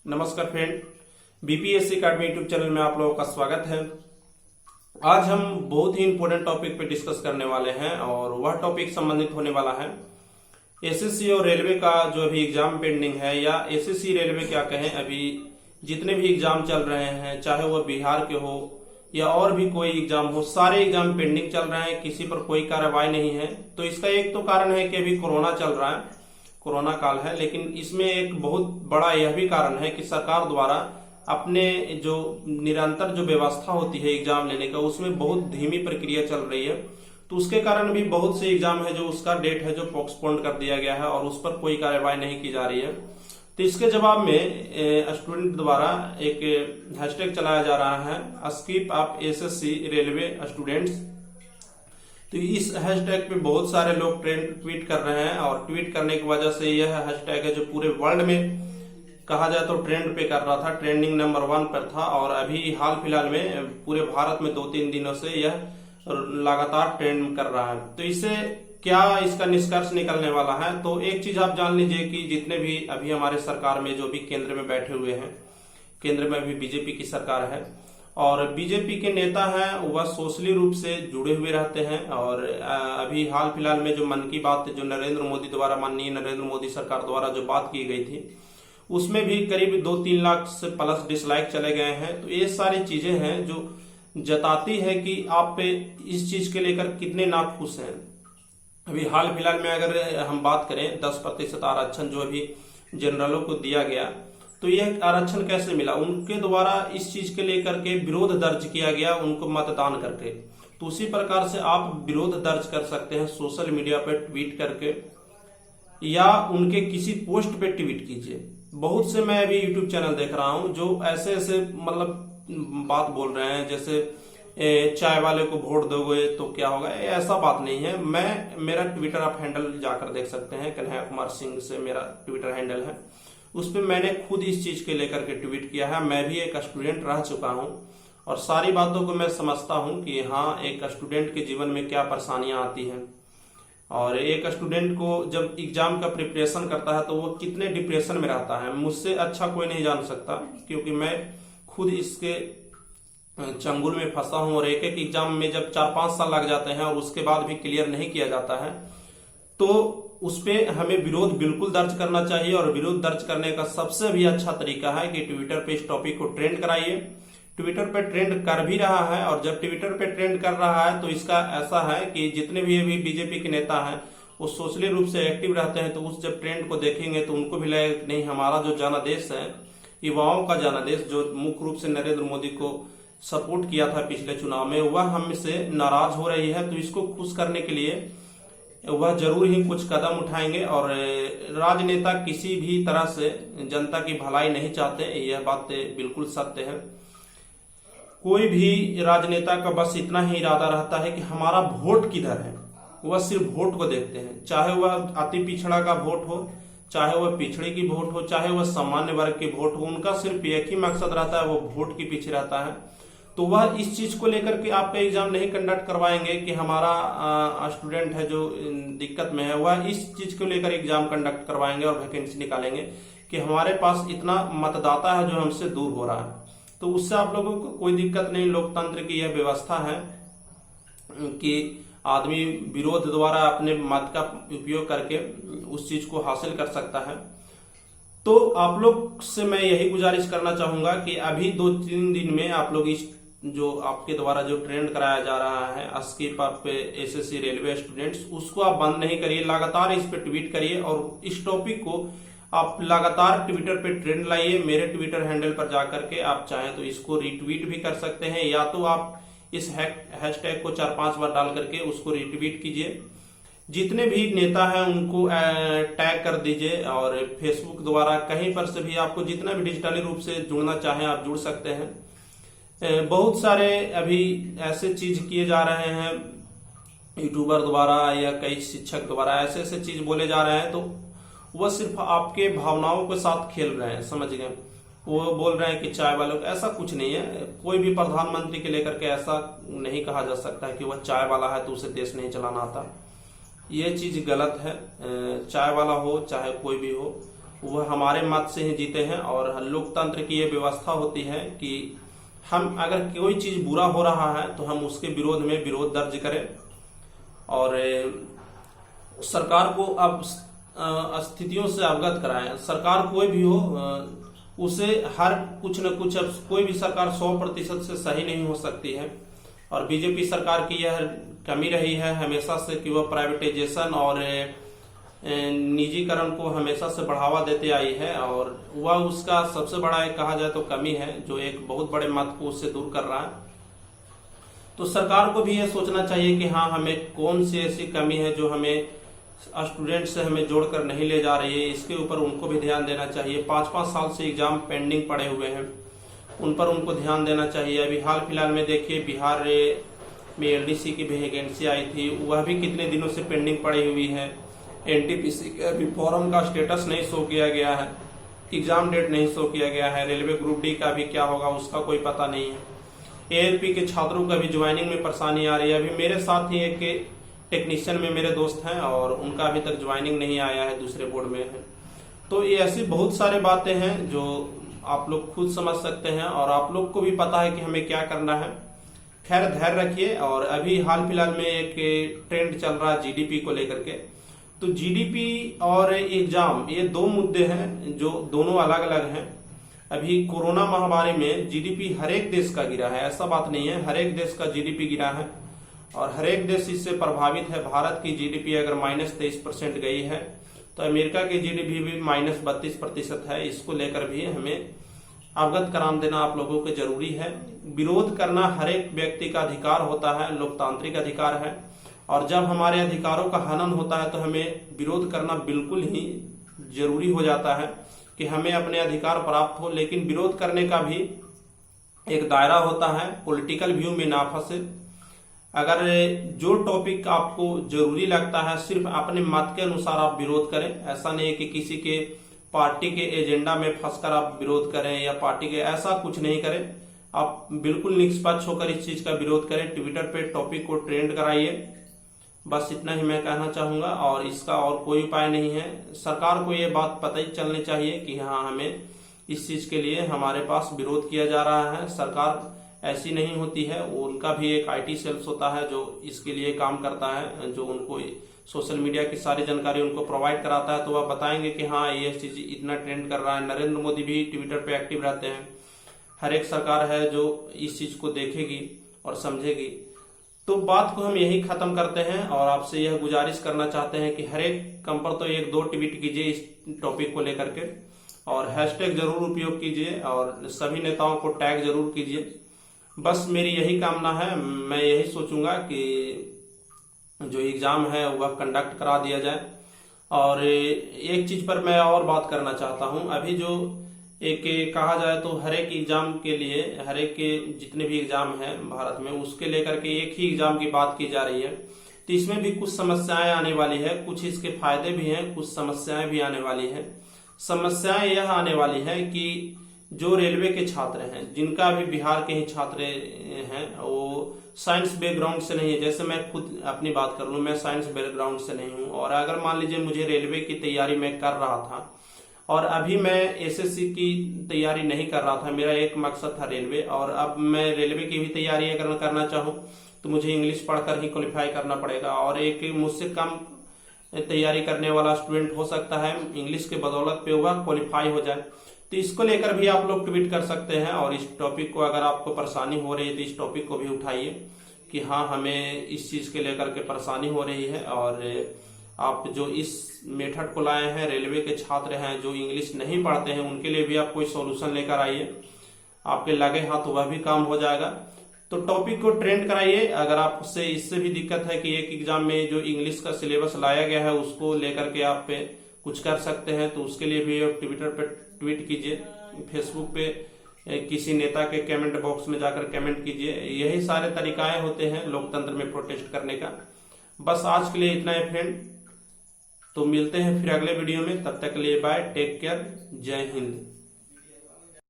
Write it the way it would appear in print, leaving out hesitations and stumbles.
नमस्कार friend, BPSC academy YouTube channel में आप लोगों का स्वागत है। आज हम बहुत ही इंपॉर्टेंट टॉपिक पे डिस्कस करने वाले हैं और वह टॉपिक संबंधित होने वाला है एसएससी और रेलवे का जो अभी एग्जाम पेंडिंग है, या एसएससी रेलवे क्या कहें, अभी जितने भी एग्जाम चल रहे हैं, चाहे वह बिहार के हो या और भी कोई एग्जाम हो, सारे एग्जाम पेंडिंग चल रहे हैं, किसी पर कोई कार्रवाई नहीं है। तो इसका एक तो कारण है कि अभी कोरोना चल रहा है, कोरोना काल है, लेकिन इसमें एक बहुत बड़ा यह भी कारण है कि सरकार द्वारा अपने जो निरंतर जो व्यवस्था होती है एग्जाम लेने का, उसमें बहुत धीमी प्रक्रिया चल रही है। तो उसके कारण भी बहुत से एग्जाम है जो उसका डेट है जो पोस्टपोन कर दिया गया है और उस पर कोई कार्रवाई नहीं की जा रही है। तो इसके जवाब में स्टूडेंट द्वारा एक हैशटैग चलाया जा रहा है, skip of SSC railway students. तो इस हैशटैग पे बहुत सारे लोग ट्वीट कर रहे हैं और ट्वीट करने की वजह से यह हैशटैग है जो पूरे वर्ल्ड में कहा जाए तो ट्रेंड पे कर रहा था, ट्रेंडिंग नंबर 1 पर था। और अभी हाल फिलहाल में पूरे भारत में 2-3 दिनों से यह लगातार ट्रेंड कर रहा है। तो इससे क्या इसका निष्कर्ष निकलने वाला है, तो एक चीज आप जान लीजिए कि जितने भी अभी हमारे सरकार में जो भी केंद्र में बैठे हुए हैं, केंद्र में अभी बीजेपी की सरकार है और बीजेपी के नेता हैं वह सोशली रूप से जुड़े हुए रहते हैं। और अभी हाल फिलहाल में जो मन की बात जो नरेंद्र मोदी द्वारा, माननीय नरेंद्र मोदी सरकार द्वारा जो बात की गई थी, उसमें भी करीब 2-3 लाख से प्लस डिसलाइक चले गए हैं। तो ये सारी चीजें हैं जो जताती है कि आप इस चीज के लेकर कितने नाखुश हैं। अभी हाल फिलहाल में अगर हम बात करें 10% आरक्षण जो अभी जनरलों को दिया गया, तो यह आरक्षण कैसे मिला? उनके द्वारा इस चीज के लेकर के विरोध दर्ज किया गया उनको मतदान करके। तो उसी प्रकार से आप विरोध दर्ज कर सकते हैं सोशल मीडिया पर ट्वीट करके या उनके किसी पोस्ट पे ट्वीट कीजिए। बहुत से मैं अभी यूट्यूब चैनल देख रहा हूं जो ऐसे ऐसे मतलब बात बोल रहे हैं, जैसे चाय वाले को वोट दोगे तो क्या होगा, ऐसा बात नहीं है। मेरा ट्विटर आप हैंडल जाकर देख सकते हैं, कन्हैया कुमार सिंह से मेरा ट्विटर हैंडल है, उस पर मैंने खुद इस चीज के लेकर के ट्वीट किया है। मैं भी एक स्टूडेंट रह चुका हूं और सारी बातों को मैं समझता हूं कि हाँ, एक स्टूडेंट के जीवन में क्या परेशानियां आती हैं और एक स्टूडेंट को जब एग्जाम का प्रिपरेशन करता है तो वो कितने डिप्रेशन में रहता है, मुझसे अच्छा कोई नहीं जान सकता, क्योंकि मैं खुद इसके चंगुल में फंसा हूं। और एक एक एग्जाम में जब 4-5 साल लग जाते हैं और उसके बाद भी क्लियर नहीं किया जाता है, तो उस पे हमें विरोध बिल्कुल दर्ज करना चाहिए। और विरोध दर्ज करने का सबसे भी अच्छा तरीका है कि ट्विटर पे इस टॉपिक को ट्रेंड कराइए। ट्विटर पे ट्रेंड कर भी रहा है और जब ट्विटर पे ट्रेंड कर रहा है तो इसका ऐसा है कि जितने भी अभी बीजेपी के नेता हैं वो सोशली रूप से एक्टिव रहते हैं। तो उस जब ट्रेंड को देखेंगे तो उनको भी लगेगा नहीं, हमारा जो जनादेश है, युवाओं का जनादेश जो मुख्य रूप से नरेंद्र मोदी को सपोर्ट किया था पिछले चुनाव में, वह हमसे नाराज हो रही है। तो इसको खुश करने के लिए वह जरूर ही कुछ कदम उठाएंगे। और राजनेता किसी भी तरह से जनता की भलाई नहीं चाहते, यह बात बिल्कुल सत्य है। कोई भी राजनेता का बस इतना ही इरादा रहता है कि हमारा वोट किधर है, वह सिर्फ वोट को देखते हैं, चाहे वह अति पिछड़ा का वोट हो, चाहे वह पिछड़े की वोट हो, चाहे वह सामान्य वर्ग की वोट हो, उनका सिर्फ एक ही मकसद रहता है, वो वोट के पीछे रहता है। तो वह इस चीज को लेकर के आपका एग्जाम नहीं कंडक्ट करवाएंगे कि हमारा स्टूडेंट है जो दिक्कत में है, वह इस चीज को लेकर एग्जाम कंडक्ट करवाएंगे और वैकेंसी निकालेंगे कि हमारे पास इतना मतदाता है जो हमसे दूर हो रहा है। तो उससे आप लोगों को कोई दिक्कत नहीं। लोकतंत्र की यह व्यवस्था है कि आदमी विरोध द्वारा अपने मत का उपयोग करके उस चीज को हासिल कर सकता है। तो आप लोग से मैं यही गुजारिश करना चाहूंगा कि अभी 2-3 दिन में आप लोग इस जो आपके द्वारा जो ट्रेंड कराया जा रहा है skip of SSC railway students, उसको आप बंद नहीं करिए, लगातार इस पे ट्वीट करिए और इस टॉपिक को आप लगातार ट्विटर पे ट्रेंड लाइए। मेरे ट्विटर हैंडल पर जाकर के आप चाहें तो इसको रीट्वीट भी कर सकते हैं, या तो आप इस हैशटैग को 4-5 बार डाल करके उसको रीट्वीट कीजिए। जितने भी नेता हैं उनको टैग कर दीजिए और फेसबुक द्वारा कहीं पर से भी आपको जितना भी डिजिटली रूप से जुड़ना चाहें आप जुड़ सकते हैं। बहुत सारे अभी ऐसे चीज किए जा रहे हैं यूट्यूबर द्वारा या कई शिक्षक द्वारा, ऐसे ऐसे चीज बोले जा रहे हैं, तो वह सिर्फ आपके भावनाओं के साथ खेल रहे हैं, समझ गए। वो बोल रहे हैं कि चाय वालों का, ऐसा कुछ नहीं है। कोई भी प्रधानमंत्री के लेकर के ऐसा नहीं कहा जा सकता है कि वह चाय वाला है तो उसे देश नहीं चलाना आता। ये चीज गलत है। चाय वाला हो चाहे कोई भी हो, वह हमारे मत से ही जीते हैं। और लोकतंत्र की ये व्यवस्था होती है कि हम अगर कोई चीज बुरा हो रहा है तो हम उसके विरोध में विरोध दर्ज करें और सरकार को अब स्थितियों से अवगत कराएं। सरकार कोई भी हो उसे हर कुछ न कुछ, अब कोई भी सरकार 100% से सही नहीं हो सकती है। और बीजेपी सरकार की यह कमी रही है हमेशा से कि वह प्राइवेटाइजेशन और निजीकरण को हमेशा से बढ़ावा देते आई है, और वह उसका सबसे बड़ा एक कहा जाए तो कमी है जो एक बहुत बड़े मत को उससे दूर कर रहा है। तो सरकार को भी यह सोचना चाहिए कि हाँ, हमें कौन सी ऐसी कमी है जो हमें स्टूडेंट से हमें जोड़कर नहीं ले जा रही है, इसके ऊपर उनको भी ध्यान देना चाहिए। 5-5 साल से एग्जाम पेंडिंग पड़े हुए हैं, उन पर उनको ध्यान देना चाहिए। अभी हाल फिलहाल में देखिए बिहार में एलडीसी की भी वैकेंसी आई थी, वह भी कितने दिनों से पेंडिंग पड़ी हुई है। एनटीपीसी के अभी फॉर्म का स्टेटस नहीं शो किया गया है, एग्जाम डेट नहीं शो किया गया है। रेलवे ग्रुप डी का भी क्या होगा उसका कोई पता नहीं है। एएलपी के छात्रों का भी ज्वाइनिंग में परेशानी आ रही है। अभी मेरे साथ ही एक टेक्नीशियन में मेरे दोस्त हैं और उनका अभी तक ज्वाइनिंग नहीं आया है, दूसरे बोर्ड में है। तो ये ऐसी बहुत सारे बातें हैं जो आप लोग खुद समझ सकते हैं और आप लोग को भी पता है कि हमें क्या करना है। खैर धैर्य रखिए। और अभी हाल फिलहाल में एक ट्रेंड चल रहा है जीडीपी को लेकर के। तो जीडीपी और एग्जाम ये दो मुद्दे हैं जो दोनों अलग अलग हैं। अभी कोरोना महामारी में जीडीपी हर एक देश का गिरा है, ऐसा बात नहीं है, हर एक देश का जीडीपी गिरा है और हर एक देश इससे प्रभावित है। भारत की जीडीपी अगर -23% गई है तो अमेरिका की जीडीपी भी -32% है। इसको लेकर भी हमें अवगत करा देना आप लोगों को जरूरी है। विरोध करना हर एक व्यक्ति का अधिकार होता है, लोकतांत्रिक अधिकार है। और जब हमारे अधिकारों का हनन होता है तो हमें विरोध करना बिल्कुल ही जरूरी हो जाता है कि हमें अपने अधिकार प्राप्त हो। लेकिन विरोध करने का भी एक दायरा होता है, पॉलिटिकल व्यू में ना फंसे। अगर जो टॉपिक आपको जरूरी लगता है सिर्फ अपने मत के अनुसार आप विरोध करें। ऐसा नहीं है कि किसी के पार्टी के एजेंडा में फंसकर आप विरोध करें या पार्टी के, ऐसा कुछ नहीं करें। आप बिल्कुल निष्पक्ष होकर इस चीज का विरोध करें। ट्विटर पे टॉपिक को ट्रेंड कराइए। बस इतना ही मैं कहना चाहूंगा और इसका और कोई उपाय नहीं है। सरकार को ये बात पता ही चलनी चाहिए कि हाँ, हमें इस चीज के लिए हमारे पास विरोध किया जा रहा है। सरकार ऐसी नहीं होती है, उनका भी एक आईटी सेल्स होता है जो इसके लिए काम करता है, जो उनको सोशल मीडिया की सारी जानकारी उनको प्रोवाइड कराता है। तो वह बताएंगे कि हाँ, ये चीज इतना ट्रेंड कर रहा है। नरेंद्र मोदी भी ट्विटर पे एक्टिव रहते हैं। हर एक सरकार है जो इस चीज को देखेगी और समझेगी। तो बात को हम यही खत्म करते हैं और आपसे यह गुजारिश करना चाहते हैं कि हर एक कम पर तो 1-2 ट्वीट कीजिए इस टॉपिक को लेकर के और हैशटैग जरूर उपयोग कीजिए और सभी नेताओं को टैग जरूर कीजिए। बस मेरी यही कामना है। मैं यही सोचूंगा कि जो एग्जाम है वह कंडक्ट करा दिया जाए। और एक चीज पर मैं और बात करना चाहता हूं। अभी जो एक कहा जाए तो हर एक एग्जाम के लिए, हर एक के जितने भी एग्जाम हैं भारत में, उसके लेकर के एक ही एग्जाम की बात की जा रही है। तो इसमें भी कुछ समस्याएं आने वाली है, कुछ इसके फायदे भी हैं, कुछ समस्याएं भी आने वाली है। समस्याएं यह आने वाली है कि जो रेलवे के छात्र हैं, जिनका भी बिहार के ही छात्र हैं, वो साइंस बैकग्राउंड से नहीं है। जैसे मैं खुद अपनी बात कर लूं, मैं साइंस बैकग्राउंड से नहीं हूं और अगर मान लीजिए मुझे रेलवे की तैयारी मैं कर रहा था और अभी मैं एसएससी की तैयारी नहीं कर रहा था, मेरा एक मकसद था रेलवे, और अब मैं रेलवे की भी तैयारी अगर करना चाहूं तो मुझे इंग्लिश पढ़कर ही क्वालिफाई करना पड़ेगा। और एक मुझसे कम तैयारी करने वाला स्टूडेंट हो सकता है इंग्लिश के बदौलत पे वह क्वालिफाई हो जाए। तो इसको लेकर भी आप लोग ट्वीट कर सकते हैं और इस टॉपिक को, अगर आपको परेशानी हो रही है तो इस टॉपिक को भी उठाइए कि हाँ, हमें इस चीज के लेकर के परेशानी हो रही है और आप जो इस मेथड को लाए हैं, रेलवे के छात्र हैं जो इंग्लिश नहीं पढ़ते हैं, उनके लिए भी आप कोई सॉल्यूशन लेकर आइए। आपके लगे हाथ वह भी काम हो जाएगा। तो टॉपिक को ट्रेंड कराइए। अगर आपसे इससे भी दिक्कत है कि एक एग्जाम में जो इंग्लिश का सिलेबस लाया गया है उसको लेकर के आप पे कुछ कर सकते हैं, तो उसके लिए भी आप ट्विटर पे ट्वीट कीजिए, फेसबुक पे किसी नेता के कमेंट बॉक्स में जाकर कमेंट कीजिए। यही सारे तरीकाएं होते हैं लोकतंत्र में प्रोटेस्ट करने का। बस आज के लिए इतना है फ्रेंड, तो मिलते हैं फिर अगले वीडियो में। तब तक के लिए बाय, टेक केयर, जय हिंद।